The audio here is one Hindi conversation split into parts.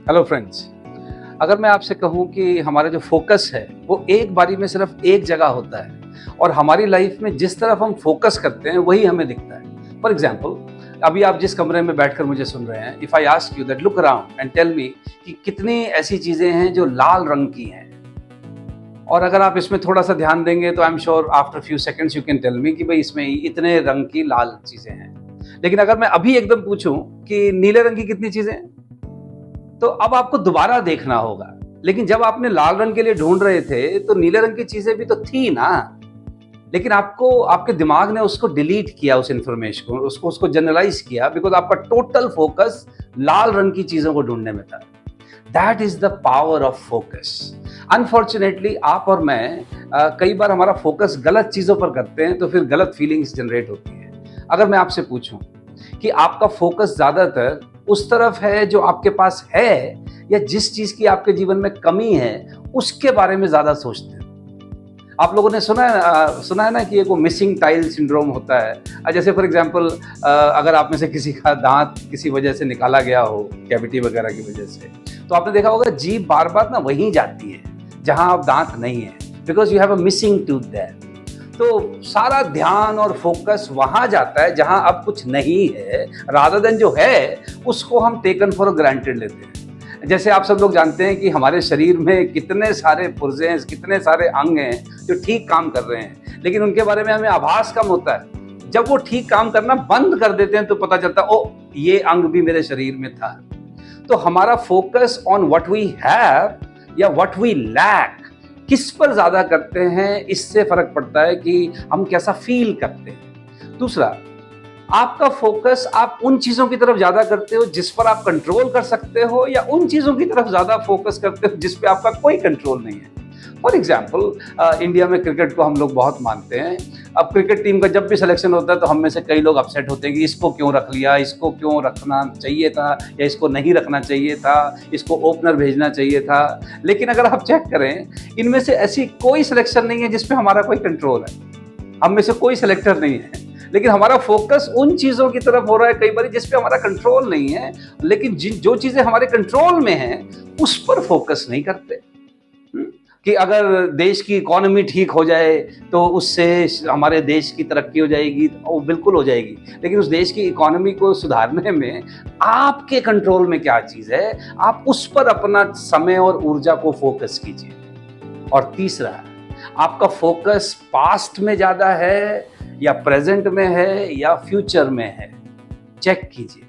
हेलो फ्रेंड्स, अगर मैं आपसे कहूँ कि हमारा जो फोकस है वो एक बारी में सिर्फ एक जगह होता है और हमारी लाइफ में जिस तरफ हम फोकस करते हैं वही हमें दिखता है। फॉर एग्जाम्पल, अभी आप जिस कमरे में बैठकर मुझे सुन रहे हैं, if I ask you that look around and tell me कि कितनी ऐसी चीज़ें हैं जो लाल रंग की हैं, और अगर आप इसमें थोड़ा सा ध्यान देंगे तो I am sure after few seconds you can tell me कि भाई इसमें इतने रंग की लाल चीज़ें हैं। लेकिन अगर मैं अभी एकदम पूछूं कि नीले रंग की कितनी चीज़ें हैं, तो अब आपको दोबारा देखना होगा। लेकिन जब आपने लाल रंग के लिए ढूंढ रहे थे तो नीले रंग की चीजें भी तो थी ना, लेकिन आपको आपके दिमाग ने उसको डिलीट किया, उस इंफॉर्मेशन को, उसको जनरलाइज किया, बिकॉज आपका टोटल फोकस लाल रंग की चीजों को ढूंढने में था। That is the power of focus. Unfortunately आप और मैं कई बार हमारा फोकस गलत चीजों पर करते हैं तो फिर गलत फीलिंग्स जनरेट होती है। अगर मैं आपसे पूछूं कि आपका फोकस ज्यादातर उस तरफ है जो आपके पास है, या जिस चीज की आपके जीवन में कमी है उसके बारे में ज्यादा सोचते हैं। आप लोगों ने सुना है ना कि एक वो मिसिंग टाइल सिंड्रोम होता है। जैसे फॉर एग्जांपल, अगर आप में से किसी का दांत किसी वजह से निकाला गया हो, कैविटी वगैरह की वजह से, तो आपने देखा होगा जीभ बार बार ना वहीं जाती है जहां आप दांत नहीं है, because you have a missing tooth there. तो सारा ध्यान और फोकस वहां जाता है जहां अब कुछ नहीं है, रादर देन जो है उसको हम टेकन फॉर ग्रांटेड लेते हैं। जैसे आप सब लोग जानते हैं कि हमारे शरीर में कितने सारे पुर्जे हैं, कितने सारे अंग हैं जो ठीक काम कर रहे हैं, लेकिन उनके बारे में हमें आभास कम होता है। जब वो ठीक काम करना बंद कर देते हैं तो पता चलता है, ओ ये अंग भी मेरे शरीर में था। तो हमारा focus on what we have या व्हाट वी लैक, किस पर ज्यादा करते हैं, इससे फर्क पड़ता है कि हम कैसा फील करते हैं। दूसरा, आपका फोकस आप उन चीजों की तरफ ज्यादा करते हो जिस पर आप कंट्रोल कर सकते हो, या उन चीजों की तरफ ज्यादा फोकस करते हो जिस पे आपका कोई कंट्रोल नहीं है। फॉर एग्जाम्पल, इंडिया में क्रिकेट को हम लोग बहुत मानते हैं। अब क्रिकेट टीम का जब भी सिलेक्शन होता है तो हम में से कई लोग अपसेट होते हैं कि इसको क्यों रख लिया, इसको क्यों रखना चाहिए था, या इसको नहीं रखना चाहिए था, इसको ओपनर भेजना चाहिए था। लेकिन अगर आप चेक करें, इनमें से ऐसी कोई सिलेक्शन नहीं है जिसपे हमारा कोई कंट्रोल है। हम में से कोई सिलेक्टर नहीं है, लेकिन हमारा फोकस उन चीजों की तरफ हो रहा है कई बार जिस पे हमारा कंट्रोल नहीं है। लेकिन जो चीजें हमारे कंट्रोल में हैं उस पर फोकस नहीं करते। कि अगर देश की इकोनॉमी ठीक हो जाए तो उससे हमारे देश की तरक्की हो जाएगी, वो बिल्कुल हो जाएगी, लेकिन उस देश की इकोनॉमी को सुधारने में आपके कंट्रोल में क्या चीज है, आप उस पर अपना समय और ऊर्जा को फोकस कीजिए। और तीसरा, आपका फोकस पास्ट में ज्यादा है या प्रेजेंट में है या फ्यूचर में है, चेक कीजिए।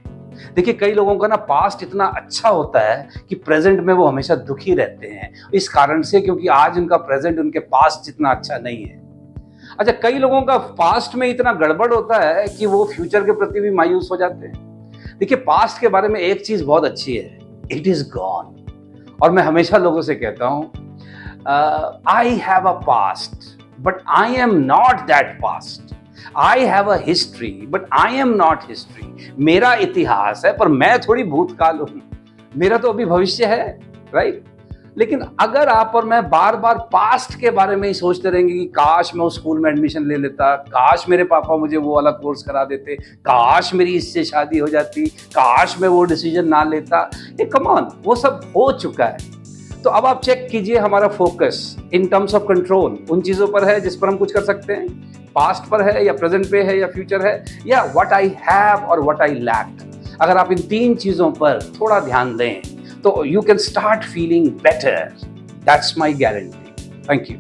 देखिए, कई लोगों का ना पास्ट इतना अच्छा होता है कि प्रेजेंट में वो हमेशा दुखी रहते हैं, इस कारण से क्योंकि आज उनका प्रेजेंट उनके पास्ट जितना अच्छा नहीं है। अच्छा, कई लोगों का पास्ट में इतना गड़बड़ होता है कि वो फ्यूचर के प्रति भी मायूस हो जाते हैं। देखिए, पास्ट के बारे में एक चीज बहुत अच्छी है, इट इज गॉन। और मैं हमेशा लोगों से कहता हूं, I have a past but I am not that past. I have a history but I am not history. मेरा इतिहास है पर मैं थोड़ी भूतकाल हूं, मेरा तो अभी भविष्य है, राइट? लेकिन अगर आप और मैं बार बार पास्ट के बारे में ही सोचते रहेंगे कि काश मैं उस स्कूल में एडमिशन ले लेता, काश मेरे पापा मुझे वो वाला कोर्स करा देते, काश मेरी इससे शादी हो जाती, काश मैं वो डिसीजन ना लेता, ये कम ऑन, वो सब हो चुका है। तो अब आप चेक कीजिए, हमारा focus in terms of control उन चीजों पर है जिस पर हम कुछ कर सकते हैं, पास्ट पर है या प्रेजेंट पे है या फ्यूचर है, या व्हाट आई हैव और व्हाट आई लैक। अगर आप इन तीन चीजों पर थोड़ा ध्यान दें तो you can start feeling better. That's my guarantee. Thank you.